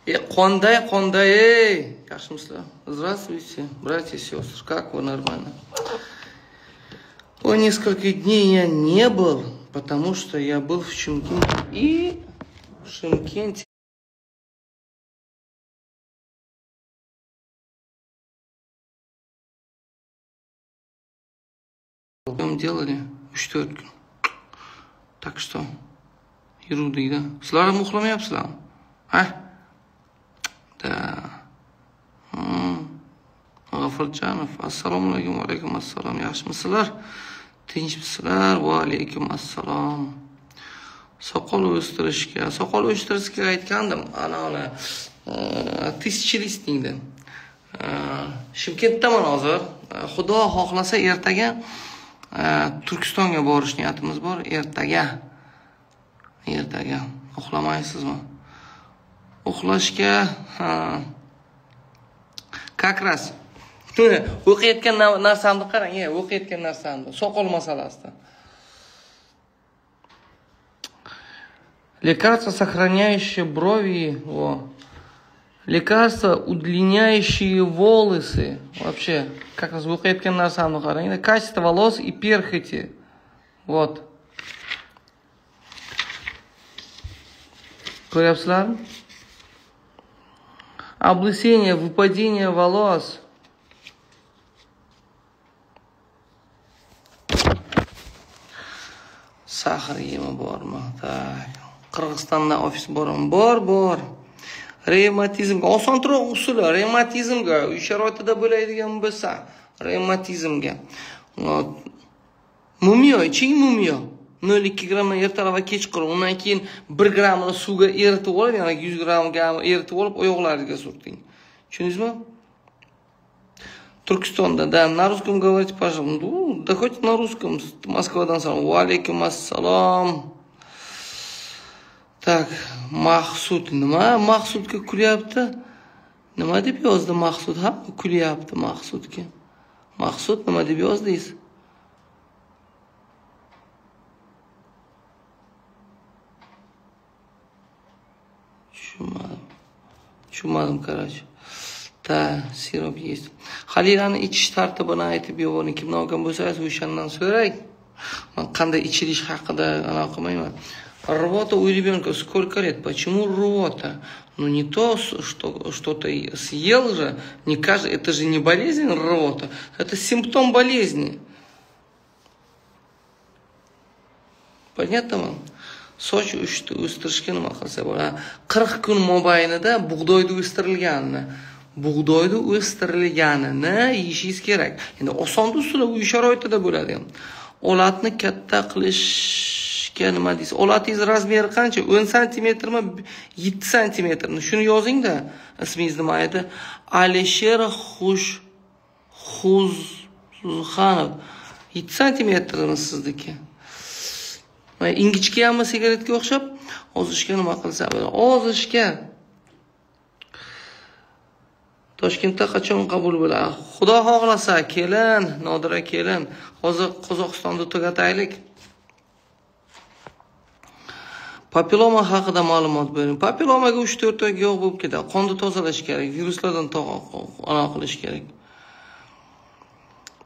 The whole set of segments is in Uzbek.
Qanday, yaxshimisizlar? Здравствуйте, братья и сестры. Как вы, нормально? Ой, несколько дней я не был, потому что я был в Шымкенте. И в Шымкенте делали четвертку. Так что, ерунды, да? Sizlar ham uxlamayapsizlarmi? Да. G'afurjonov, assalomu alaykum. Va alaykum assalom. Yaxshimisizlar? Tinchmisizlar? Va alaykum assalom. Soqol o'stirishga aytgandim. Ana tizchilistingda. Shimkentdaman hozir. Xudo xohlasa ertaga Turkistonga borish niyatimiz bor. Ertaga. Uxlamaysizmi? Uxlashga как раз o'qiyotgan narsamni qarang, o'qiyotgan narsamni, soqol masalasida. Лекарство, сохраняющее брови, лекарство, удлиняющие волосы. Вообще, как раз o'qiyotgan narsamni qarang, качество волос и перхоти. Вот. Ko'ryapsizlarmi? Облысение, выпадение волос. Сахар yema bormi? Так. Qirg'izistonda ofis bormi? Bor. Revmatizmga osonroq usuli, revmatizmga uy sharoitida bo'ladigan bo'lsa, revmatizmga. Mumiyo, iching mumiyo. 0,2 grammdan ertalab va kechqurun, undan keyin 1 grammini suvga eritib olib, yana 100 grammga eritib olib oyoqlaringizga surting. Tushundingizmi? Turkistonda, да, на русском говорите, пожалуйста. Да хоть на русском, Москвадан салам. Ва алейкум ассалам. Так, Maqsud, nima Maqsudga kulyapti? Nima deb yozdi Maqsud? Ha, kulyapti Maqsudga. Maqsud nima deb yozdingiz? Tushunmadim, короче. Da, sirop есть. Halilani ichish tartibini aytib yuboring. Kimdan olgan bo'lsangiz, o'shandan so'rang. Men qanday ichilish haqida anaqa qilmayman. Рвота у ребенка сколько лет? Почему рвота? Ну не то, что-то съел же, не каждый, это же не болезнь рвота, это симптом болезни. Понятно вам? Soch o'stirishga nima qilsa bo'ladi? 40 kun mobaynida bug'doyni o'stirilganini yeyishingiz kerak. Endi oson usuli uy sharoitida bo'ladi. Olatni katta qilishga nima deysiz? Olatingiz razmeri qancha? 10 santimetrmi, 7 santimetrmi? Shuni yozing-da. Ismingiz nima edi? Alisher Xuzxanov. 7 santimetrmi sizniki? Ingichka hamma sigaretga o'xshab, ozishga nima qilsa bo'ladi? Ozishga. Toshkentda qachon qabul bo'ladi? Xudo xohlasa, kelin, Nodira kelin. Hozir Qozog'istonda tugataylik. Papilloma haqida ma'lumot bering. Papillomaga 3-4 oy yo'q bo'lib ketadi. Qonni tozalash kerak, viruslardan aniq qilish kerak.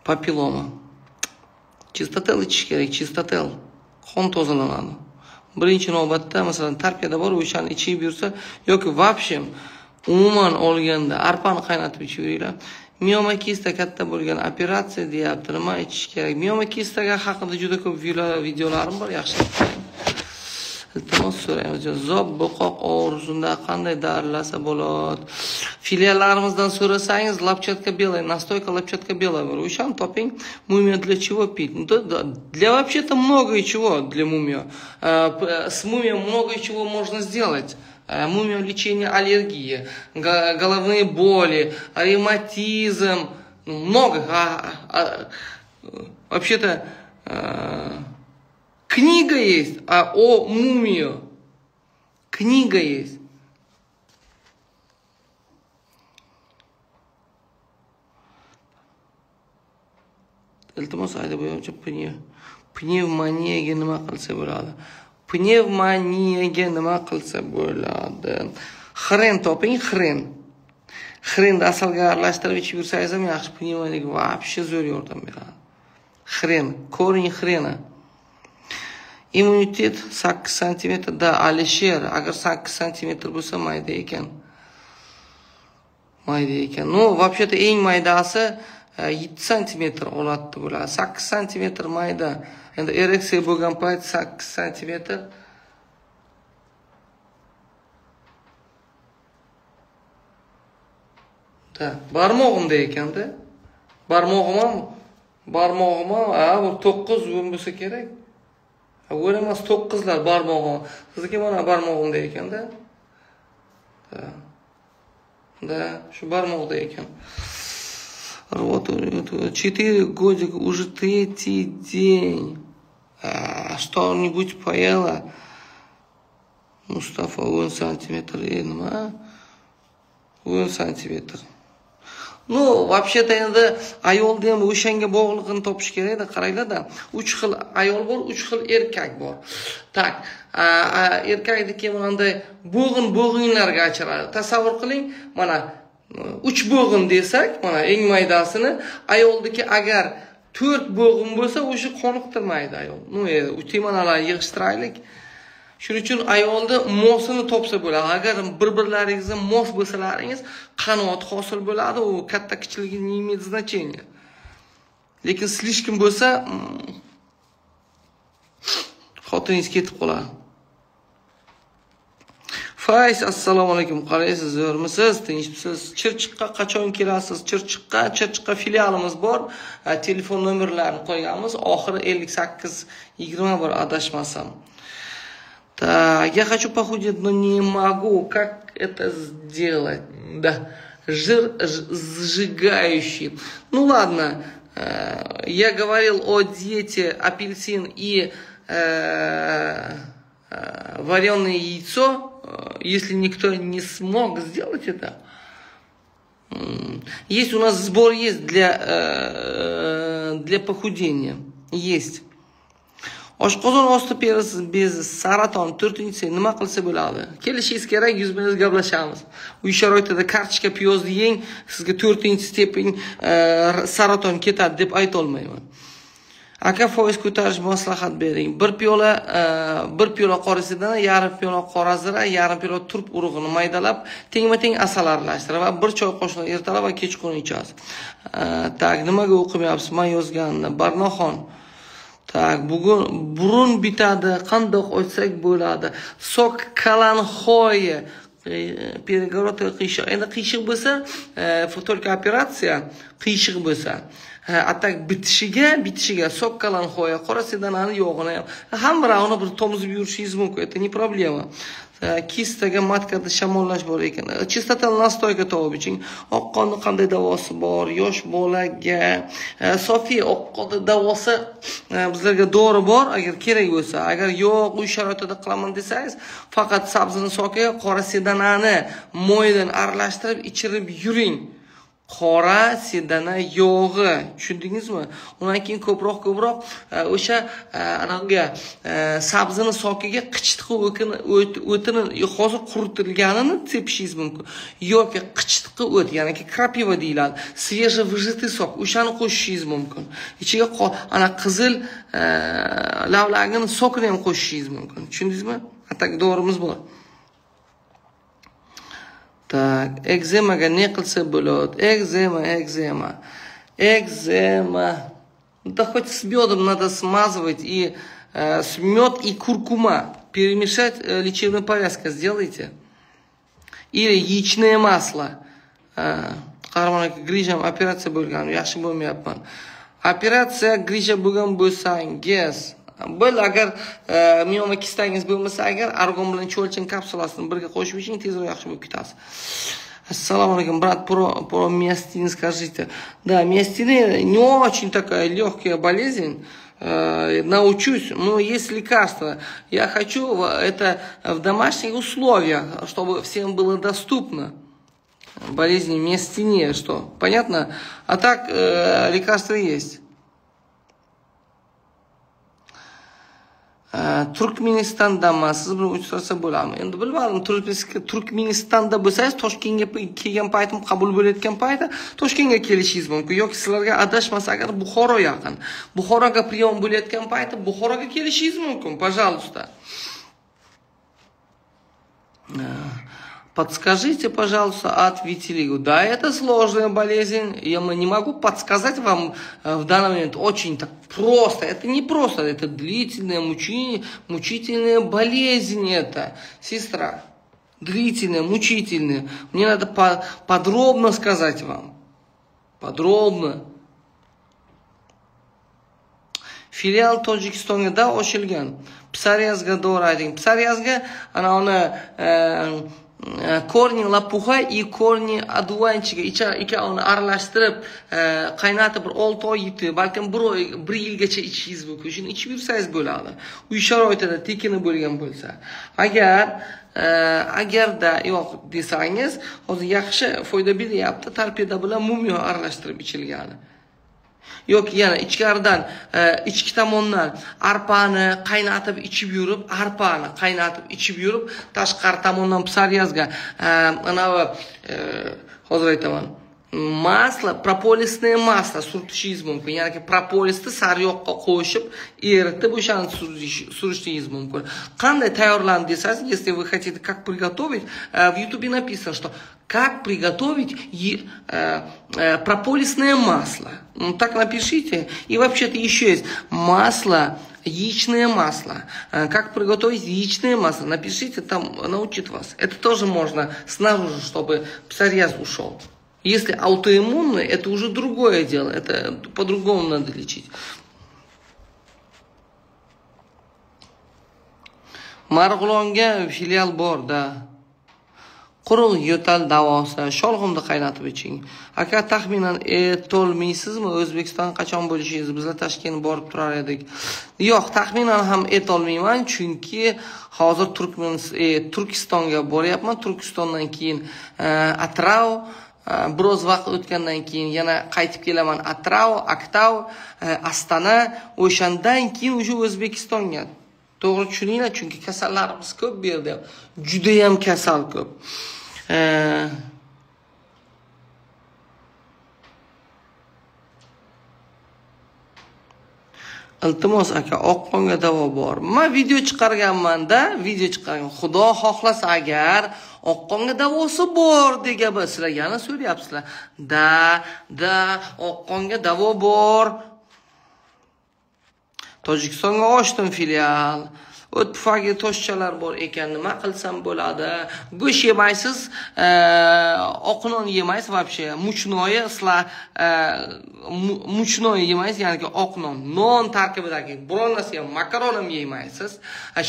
Papilloma. Chistotel ichish kerak, chistotel. Qon tozalanadi. Birinchi navbatda, masalan, tarpiyada bor, o'shani ichib yursa yoki вообще umuman olganda arpani qaynatib ichaveringlar. Mioma-kista katta bo'lgan operatsiya deyapti. Nima ichish kerak? Mioma-kistaga haqida juda ko'p videolarim bor, yaxshi. Iltimos so'raymiz. Zob bo'qoq og'risida qanday darilasa bo'ladi? Filiallarimizdan so'rasangiz, lapchatka белая, настойка lapchatka белая bor. O'shani toping. Мумия для чего пить? Для вообще-то много чего для мумия. С мумией много чего можно сделать. Мумия лечение аллергии, головные боли, ревматизм, много. Вообще-то книга есть о мумии. Книга есть. Iltimos aytib bo'yamcha pnevmoniyaga nima qilsa bo'ladi? Pnevmoniyaga nima qilsa bo'ladi? Xren toping, xren. Xrenni asalga aralashtirib ichib yursangiz ham yaxshi, pnevmoniyaga вообще zo'r yordam beradi. Xren, korень xrena. Immunitet 8 santimetr da Alisher, agar 8 santimetr bo'lsa mayda ekan. Mayda ekan. No, вообще-то eng maydasi 7 santimetr oladi bo'ladi. 8 santimetr mayda. Endi ereksiya bo'lgan payt 8 santimetr barmog'imda ekanda. Barmog'im bu 9 bo'lsa kerak. O'ramas 9lar barmog'im. Sizniki mana barmog'imda ekanda. Да, shu barmoqda ekan. Вот 4 годика, уже 3-й день. Что-нибудь поела? Mustafa 10 santimetr yedim, ha? 10 santimetr. Ну, вообще-то endi ayolda ham o'shanga bog'liqini topish kerak-da, qaranglar-da. 3 xil ayol bor, 3 xil erkak bor. Tak, erkakniki bunday bo'g'inlarga ajraladi. Tasavvur qiling, mana 3 bo'g'in desak, mana eng maydasini, ayoldagi agar 4 bo'g'in bo'lsa, o'sha qoniqtirmaydi ayol. Ну, temanalarni yig'ishtiraylik. Shuning uchun ayolda mosini topsa bo'ladi. Agar bir-birlaringizga mos bo'lsalaringiz, qanot hosil bo'ladi, u katta kichiligi не имеет значения. Lekin слишком bo'lsa, xotiningiz ketib qoladi. Fayz, assalomu alaykum. Qalaysiz, zo'rmisiz? Tinchmisiz? Chirchiqqa qachon kelasiz? Chirchiqqa filialimiz bor. Telefon nomerlarini qo'yganmiz. Oxiri 58-21 adashmasam. Так, я хочу похудеть, но не могу. Как это сделать? Да, жир сжигающий. Ну ладно, я говорил о диете апельсин и вареное яйцо. Если никто не смог сделать это, есть у нас сбор есть для похудения. Есть. Oshqozon osti bezi saraton 4-chi nima qilsa bo'ladi? Kelishingiz kerak, yuz berib gaplashamiz. Uy sharoitida kartoshka, piyoz yeng, sizga 4-stepen saraton ketadi deb ayta olmayman. Aka, foiz ko'tarish maslahat bering. 1 piyola qorasidan, yarim piyola qora zira, yarim piyola turp urug'ini maydalab, tengma-teng asal aralashtirib va 1 choy qoshiq ertalab va kechqurun ichasiz. Tak, nimaga o'qimayapsiz? Men yozgandim. Barnoxon. Tak, bugun burun bitadi, qandoq ochsak bo'ladi? Sok kalanxoya, перегородка qiyshiq. Endi qiyshiq bo'lsa, только operatsiya qiyshiq bo'lsa, atak bitishiga sok kalanxoya, qora sedanani yog'ini ham birovni bir tomizib yurishingiz mumkin. Это не проблема. Kistaga matkada shamollash bor ekan. Chistotal nastoyga topib iching. Oqqonni qanday davosi bor? Yosh bolaga Sofiya oqqonni davosi bizlarga dori bor, agar kerak bo'lsa. Agar yo'q, uy sharoitida qilaman desangiz, faqat sabzini sokiga qora sedanani moydan aralashtirib ichirib yuring. Qora sedana yog'i, tushundingizmi? Undan keyin ko'proq o'sha anaga sabzini sokiga qichitqi o'tini hozir quritilganini tepishingiz mumkin. Yoki qichitqi o't, ya'ni krapiva deyiladi. Свежевыжатый sok, o'shani qo'shishingiz mumkin. Ichiga ana qizil lavlagini sokini ham qo'shishingiz mumkin. Tushundingizmi? Atak dorimiz bor. Так, экземага не qilsa bo'ladi. Экзема. Да хоть с медом надо смазывать, и мед и куркума. Перемешать лечебную повязку сделайте. Или яичное масло. Qarmonaki grijam operatsiya bo'lgan, yaxshi bo'lmayapman. Operatsiya grija bo'lgan bo'lsangiz, Böyle agar mioma kistangiz bo'lmasa, agar argon bilan cho'lchan kapsulasini birga qo'shib iching, tezroq yaxshi bo'lib ketasiz. Assalomu alaykum, брат, про миостин скажите. Да, миостин не очень такая легкая болезнь. Научусь, но есть лекарства. Я хочу это в домашних условиях, чтобы всем было доступно. Болезни миостиния, что? Понятно? А так лекарства есть. Turkmanistondanman, siz bilan uchrasa bo'ladimi? Endi bilmadim, Turkmanistonda bo'lsangiz, Toshkentga kelgan paytim, qabul bo'layotgan paytda Toshkentga kelishingiz mumkin yoki sizlarga adashmasa agar Buxoro yaqin. Buxoroga priyom bo'layotgan paytda Buxoroga kelishingiz mumkin, пожалуйста. Подскажите, пожалуйста, от витилиго. Да, это сложная болезнь. Я не могу подсказать вам в данный момент очень так просто. Это не просто, это длительная, мучительная болезнь. Это, сестра. Длительная, мучительная. Мне надо подробно сказать вам. Подробно. Filial Tojikistonga da ochilgan. Psoriazga to'g'ri ayting. Psoriazga ana uni korni lapuxa и korni advanchiga ikkovini aralashtirib qaynatib bir 6 oy yutib, balkim 1 yilgacha ichishingiz mumkin. Shuni ichib yursangiz bo'ladi. Uy sharoitida tekini bo'lgan bo'lsa. Agarda yo'q desangiz, hozir yaxshi foyda beryapti. Tarpeda bilan mumyo aralashtirib ichilgani. Yoki yana ichkaridan, ichki tomondan arpani qaynatib ichib yurib, tashqari tomondan psoriazga hozir aytaman. Masla, propolisное масло surtishingiz mumkin. Ya'ni propolisni sariyog'ga qo'shib, eritib o'shani surishingiz mumkin. Qanday tayyorlandi desangiz, если вы хотите как приготовить, в YouTube написано, что как приготовить прополисное масло. Так напишите. И вообще-то еще есть масло, яичное масло. Как приготовить яичное масло? Напишите, там научит вас. Это тоже можно снаружи, чтобы псориаз ушел. Если аутоиммунный, это уже другое дело. Это по-другому надо лечить. Marg'ilonga filial bor, да. Quruq yo'tal davosi, sholg'omni qaynatib iching. Aka, taxminan aytolmaysizmi O'zbekiston qachon bo'lishingizni? Bizlar Toshkentga borib turar edik. Yo'q, taxminan ham aytolmayman, chunki hozir Turkistonga boryapman. Turkistondan keyin Atrau, biroz vaqt o'tgandan keyin yana qaytib kelaman. Atrau, Aktau, Astana, o'shandan keyin o'sha O'zbekistonga. To'g'ri tushuninglar, chunki kasallarimiz ko'p bu yerda. Juda ham kasal ko'p. Iltimos aka, oqqonga davo bor. Men video chiqarganman-da, Xudo xohlasa agar oqqonga davosi bor degan sizlar yana so'rayapsizlar. Da, oqqonga davo bor. Tojikistonga ochdim filial. O't pufagi toshchalar bor ekan, nima qilsam bo'ladi? Go'sht yemaysiz, oq non yemaysiz вообще. Muchnoy yemaysiz, ya'ni oq non. Non tarkibidagi biron narsa ham, makaron ham yemaysiz.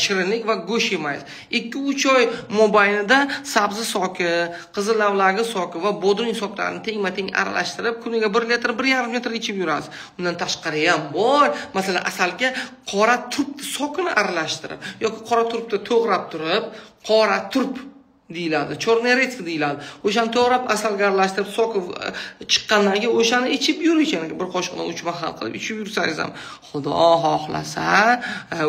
Shirinlik va go'sht yemaysiz. 2-3 oy mobaynida sabzi soki, qizil lavlagi soki va bodring soklarini tengma-teng aralashtirib, kuniga 1 litr, 1,5 litr ichib yurasiz. Undan tashqari ham bor. Masalan, asalga qora turp sokini aralashtirib yoki qora turpni to'g'rab turib, qora turp deyiladi, chorniy retski deyiladi. O'shani to'g'rab asalga aralashtirib so'kib chiqqandan keyin o'shani ichib yurish, ya'ni bir qoshiqdan 3 mahal qilib ichib yursangiz ham Xudo xohlasa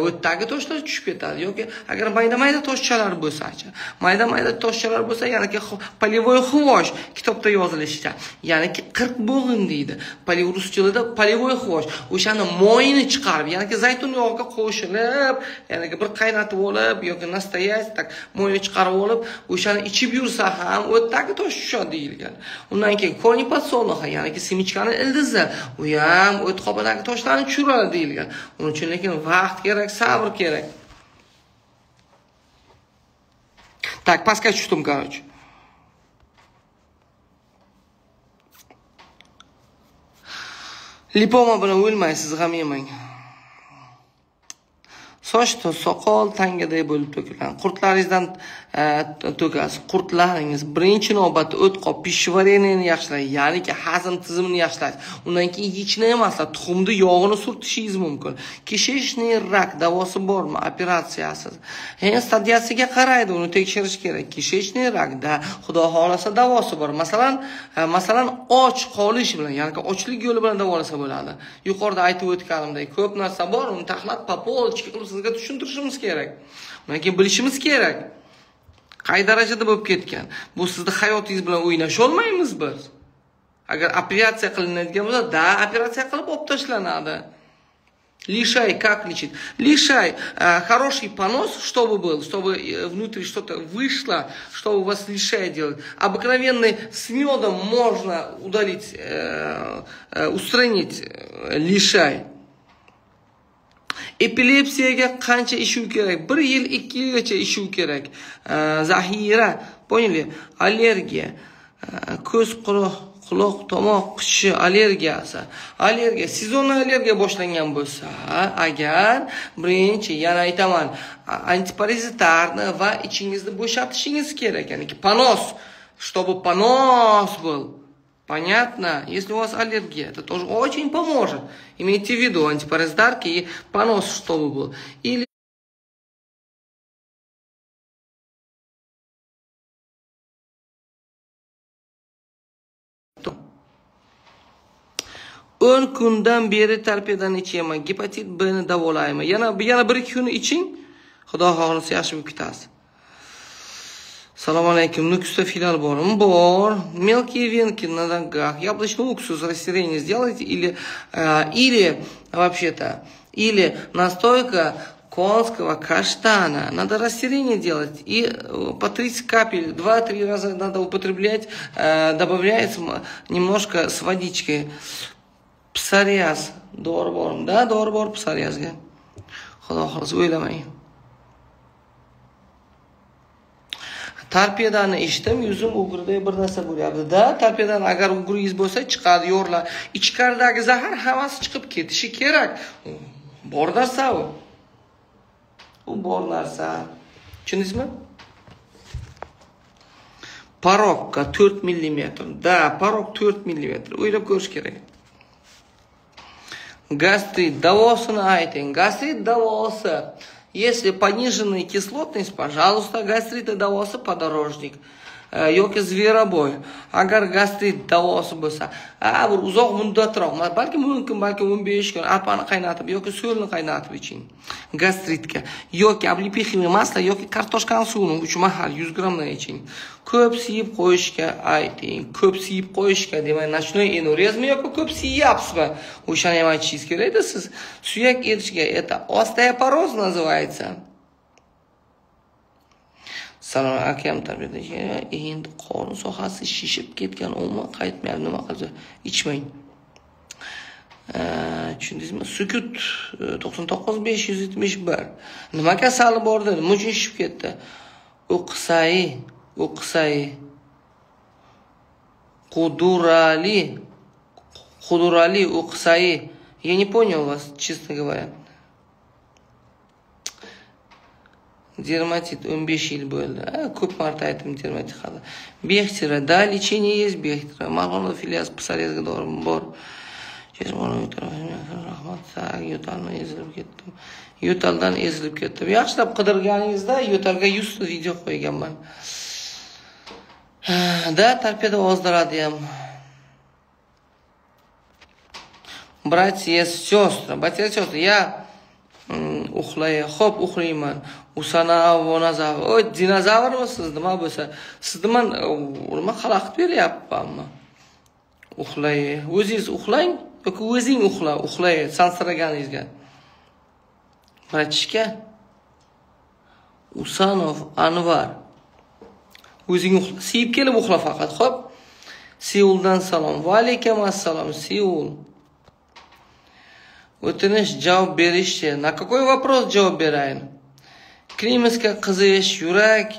o'tdagi toshlar tushib ketadi. Yoki agar mayda-mayda toshchalar bo'lsa-chi, mayda-mayda toshchalar bo'lsa, ya'ni полевой хвощ kitobda yozilishicha, ya'ni 40 bo'g'in deydi. Rus tilida полевой хвощ. O'shani moyini chiqarib, ya'ni zaytun yog'iga qo'shilib, ya'ni bir qaynatib olib yoki nastoyach tak moyini chiqarib olib o'shani ichib yursa ham o'tdagi tosh tushadi deyilgan. Undan keyin korni podsolnoxa, ya'ni semichkani ildizi, u ham o't qobidagi toshlarni tushiradi deyilgan. Uning uchun lekin vaqt kerak, sabr kerak. Tak, pastga tushdim, короче. Lipoma bilan o'lmaysiz, g'am yemang. Soch soqol tangaday bo'lib to'kilgan. Qurtlaringizdan to'kasiz. Qurtlaringiz birinchi navbatda o't qop pishvareniyani yaxshilaydi, ya'ni hazm tizimini yaxshilaydi. Undan keyin yechni emas, tuxumni yog'ini surtishingiz mumkin. Kishishniy rak davosi bormi? Operatsiyasiz. Stadiyasiga qaraydi, uni tekshirish kerak. Kishishniy rakda Xudo xolasa davosi bor. Masalan, och qolish bilan, ya'ni ochlik yo'li bilan davolasa bo'ladi. Yuqorida aytib o'tganimdek ko'p narsa bor, uni taxlab popolchik qilib sizga tushuntirishimiz kerak. Undan keyin bilishimiz kerak. Qay darajada bo'lib ketgan. Bu sizning hayotingiz bilan o'ynasha olmaymiz biz. Agar operatsiya qilinadigan bo'lsa, operatsiya qilib olib tashlanadi. Лишай, как лечить? Лишай хороший понос, чтобы был, чтобы внутри что-то вышло, чтобы вас лишай делать. Обыкновенный с медом можно удалить, устранить лишай. Epilepsiyaga qancha ishuv kerak? 1 yil, 2 yilgacha ishuv kerak. Zahira, поняли? Allergiya, ko'z quruq, quloq, tomoq qichishi allergiyasi. Allergiya, sezonniy allergiya boshlangan bo'lsa, agar birinchi, yana aytaman, antiparazitarni va ichingizni bo'shatishingiz kerak. Ya'ni понос, чтобы понос был. Понятно? Если у вас аллергия, это тоже очень поможет. Имейте в виду антипаразитарки и понос, чтобы был. Или o'n kundan beri torpedan ichyapman. Gepatit B'ni davolayman. Yana 1-2 kun iching. Xudo xohlasa yaxshi bo'lib ketasiz. Assalomu alaykum. Nukusda filial bormi? Bor. Мелкие венки на ногах. Яблочный уксус растирание сделайте или вообще-то или настойка конского каштана. Надо растирение делать и по 30 капель 2-3 раза надо употреблять. Добавляется немножко с водичкой. Psoriaz. Dori bormi? Da, dori bor psoriazga. Xudo xohlasa o'ylamang. Torpedani eshitdim, yuzim o'girday bir narsa bo'lyapti-da. Torpedan agar o'giringiz bo'lsa, chiqadi, yo'rlar. Ichkaridagi zahar hammasi chiqib ketishi kerak. Bor narsa u. U bor narsa. Tushundingizmi? Parokka 4 mm. Da, parok 4 mm. O'ylab ko'rish kerak. Гастрит, давосini ayting. Гастрит davosi. Если пониженная кислотность, пожалуйста, гастрит davosi подорожник. Yoki zverobой. Agar gastrit davosi bo'lsa, bir uzoq muddatroq, balki mumkin, balki 15 kun arpani qaynatib yoki so'lni qaynatib iching. Gastritga yoki облепиховое масло yoki kartoshkani suvini 3 mahal 100 gramdan iching. Ko'p siyib qo'yishga ayting. Ko'p siyib qo'yishga demak, nочной энурезма yoki ko'p siyapsizmi? O'shani ham aytishingiz kerak-da siz. Suyak erishiga это остеопороз называется. Salom akam tarbiyadagi endi qorin sohasi shishib ketgan, umuman qaytmayapti, nima qilsa ichmang. Tushundingizmi? Sukut 99571. Nima kasali bor dedi? Nima uchun shishib ketdi? O'qisai. Qudurali o'qisai. Я не понял вас, честно говоря. Дерматит 15 yil bo'ldi. Ko'p marta aytdim dermatit hali. Bextira, da lechение есть Bextira. Marg'ilonda filial psoriazga dorim bor. Rahmat, yo'taldan ezilib ketdim. Yo'taldan ezilib ketdim. Yaxshilab qidirganingizda yo'talga 100 ta video qo'yganman. Da, torpeda ozdiradi ham. Братья, сестры, я xo'p, uxlayman. Usanavonazavr. Oy, dinozavrmisiz? Nima bo'lsa, sizni men nima xalaqit beryapmanmi? Uxlay. O'zingiz uxlang yoki o'zing uxlay, sansiraganingizga. Bratishka Usanov Anvar. O'zing uxla. Siyib kelib uxla faqat, xo'p? Seuldan salom. Va alaykum assalom, Seul. O'tinish javob berishchi. На какой вопрос javob berayin? Klimaska qizish, yurak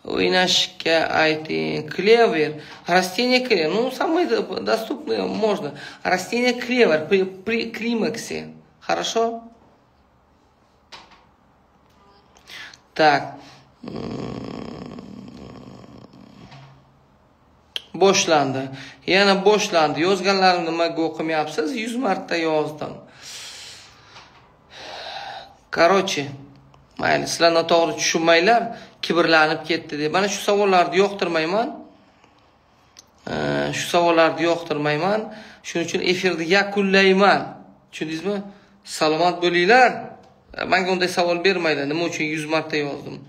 o'ynashga ayting. Клевер. Растение клевер. Ну, самое доступное можно. Растение клевер при климаксе. Хорошо? Так. Boshlandi. Yana boshlandi. Yozganlarimni nimaga o'qimayapsiz? 100 marta yozdim. Короче, mayli, sizlar noto'g'ri tushunmanglar, kibrlanib ketdi deb. Mana shu savollarni yoqtirmayman. Shuning uchun efirni yakunlayman. Tushundingizmi? Salomat bo'linglar. Menga unday savol bermaylar. Nima uchun 100 marta yozdim?